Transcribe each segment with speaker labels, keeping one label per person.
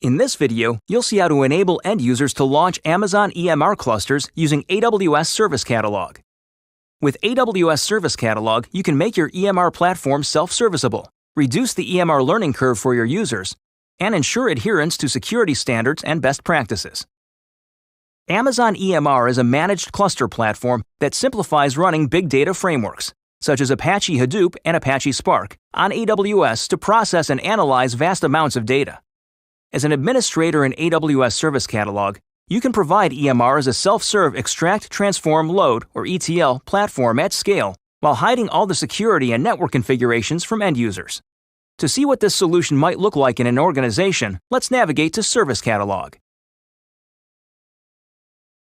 Speaker 1: In this video, you'll see how to enable end users to launch Amazon EMR clusters using AWS Service Catalog. With AWS Service Catalog, you can make your EMR platform self-serviceable, reduce the EMR learning curve for your users, and ensure adherence to security standards and best practices. Amazon EMR is a managed cluster platform that simplifies running big data frameworks, such as Apache Hadoop and Apache Spark, on AWS to process and analyze vast amounts of data. As an administrator in AWS Service Catalog, you can provide EMR as a self-serve extract, transform, load, or ETL platform at scale while hiding all the security and network configurations from end users. To see what this solution might look like in an organization, let's navigate to Service Catalog.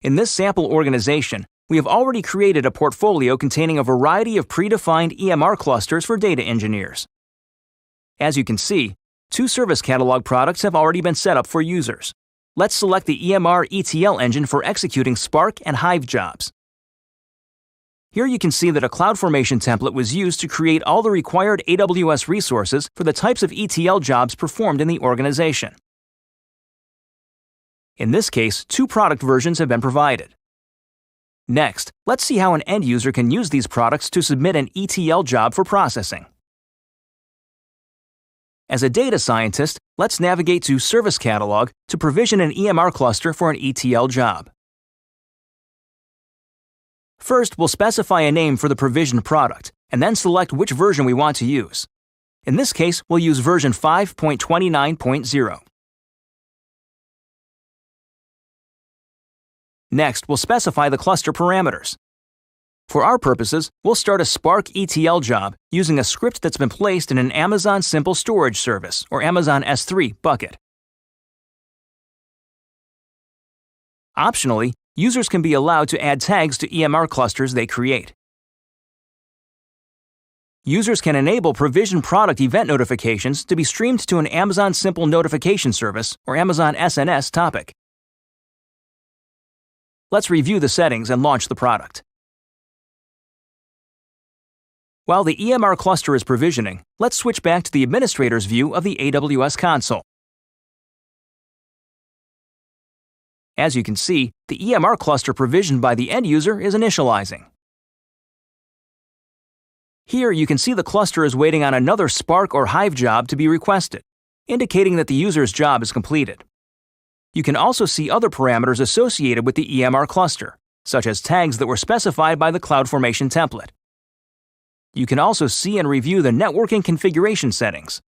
Speaker 1: In this sample organization, we have already created a portfolio containing a variety of predefined EMR clusters for data engineers. As you can see, 2 Service Catalog products have already been set up for users. Let's select the EMR ETL engine for executing Spark and Hive jobs. Here you can see that a CloudFormation template was used to create all the required AWS resources for the types of ETL jobs performed in the organization. In this case, 2 product versions have been provided. Next, let's see how an end user can use these products to submit an ETL job for processing. As a data scientist, let's navigate to Service Catalog to provision an EMR cluster for an ETL job. First, we'll specify a name for the provisioned product, and then select which version we want to use. In this case, we'll use version 5.29.0. Next, we'll specify the cluster parameters. For our purposes, we'll start a Spark ETL job using a script that's been placed in an Amazon Simple Storage Service, or Amazon S3, bucket. Optionally, users can be allowed to add tags to EMR clusters they create. Users can enable provision product event notifications to be streamed to an Amazon Simple Notification Service, or Amazon SNS topic. Let's review the settings and launch the product. While the EMR cluster is provisioning, let's switch back to the administrator's view of the AWS console. As you can see, the EMR cluster provisioned by the end user is initializing. Here you can see the cluster is waiting on another Spark or Hive job to be requested, indicating that the user's job is completed. You can also see other parameters associated with the EMR cluster, such as tags that were specified by the CloudFormation template. You can also see and review the networking configuration settings.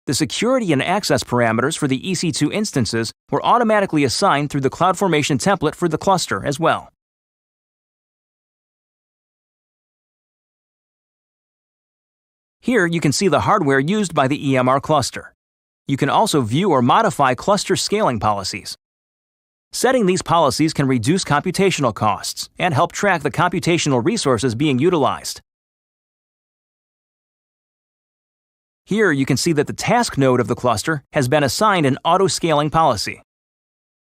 Speaker 1: The security and access parameters for the EC2 instances were automatically assigned through the CloudFormation template for the cluster as well. Here you can see the hardware used by the EMR cluster. You can also view or modify cluster scaling policies. Setting these policies can reduce computational costs and help track the computational resources being utilized. Here you can see that the task node of the cluster has been assigned an auto-scaling policy.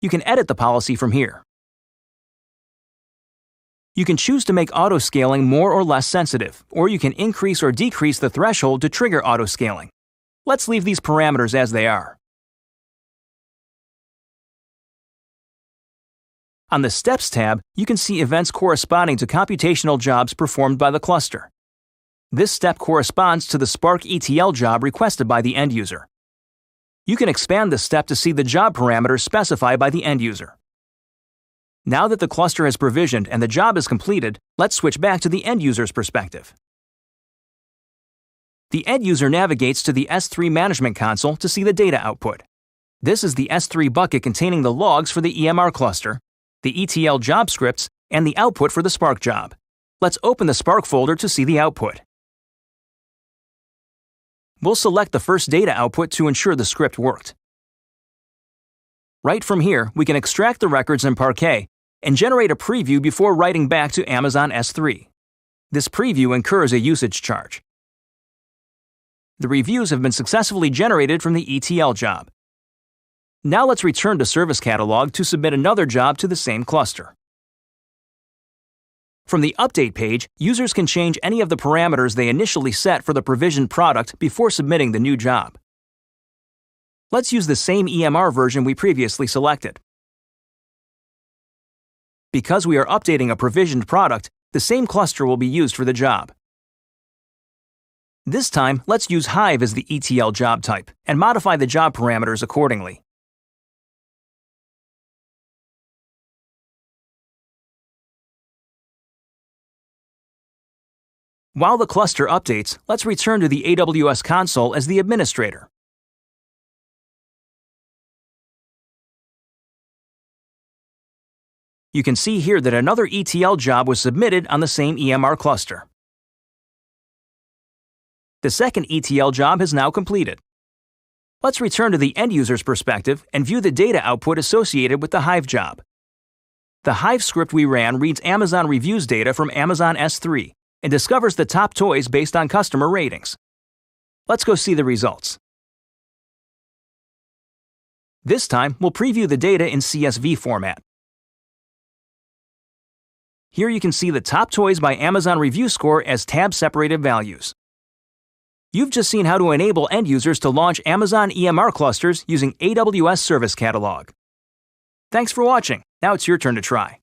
Speaker 1: You can edit the policy from here. You can choose to make auto-scaling more or less sensitive, or you can increase or decrease the threshold to trigger auto-scaling. Let's leave these parameters as they are. On the Steps tab, you can see events corresponding to computational jobs performed by the cluster. This step corresponds to the Spark ETL job requested by the end user. You can expand this step to see the job parameters specified by the end user. Now that the cluster has provisioned and the job is completed, let's switch back to the end user's perspective. The end user navigates to the S3 Management Console to see the data output. This is the S3 bucket containing the logs for the EMR cluster, the ETL job scripts, and the output for the Spark job. Let's open the Spark folder to see the output. We'll select the first data output to ensure the script worked. Right from here, we can extract the records in Parquet and generate a preview before writing back to Amazon S3. This preview incurs a usage charge. The reviews have been successfully generated from the ETL job. Now let's return to Service Catalog to submit another job to the same cluster. From the Update page, users can change any of the parameters they initially set for the provisioned product before submitting the new job. Let's use the same EMR version we previously selected. Because we are updating a provisioned product, the same cluster will be used for the job. This time, let's use Hive as the ETL job type and modify the job parameters accordingly. While the cluster updates, let's return to the AWS console as the administrator. You can see here that another ETL job was submitted on the same EMR cluster. The second ETL job is now completed. Let's return to the end user's perspective and view the data output associated with the Hive job. The Hive script we ran reads Amazon reviews data from Amazon S3 and discovers the top toys based on customer ratings. Let's go see the results. This time, we'll preview the data in CSV format. Here you can see the top toys by Amazon review score as tab-separated values. You've just seen how to enable end users to launch Amazon EMR clusters using AWS Service Catalog. Thanks for watching. Now it's your turn to try.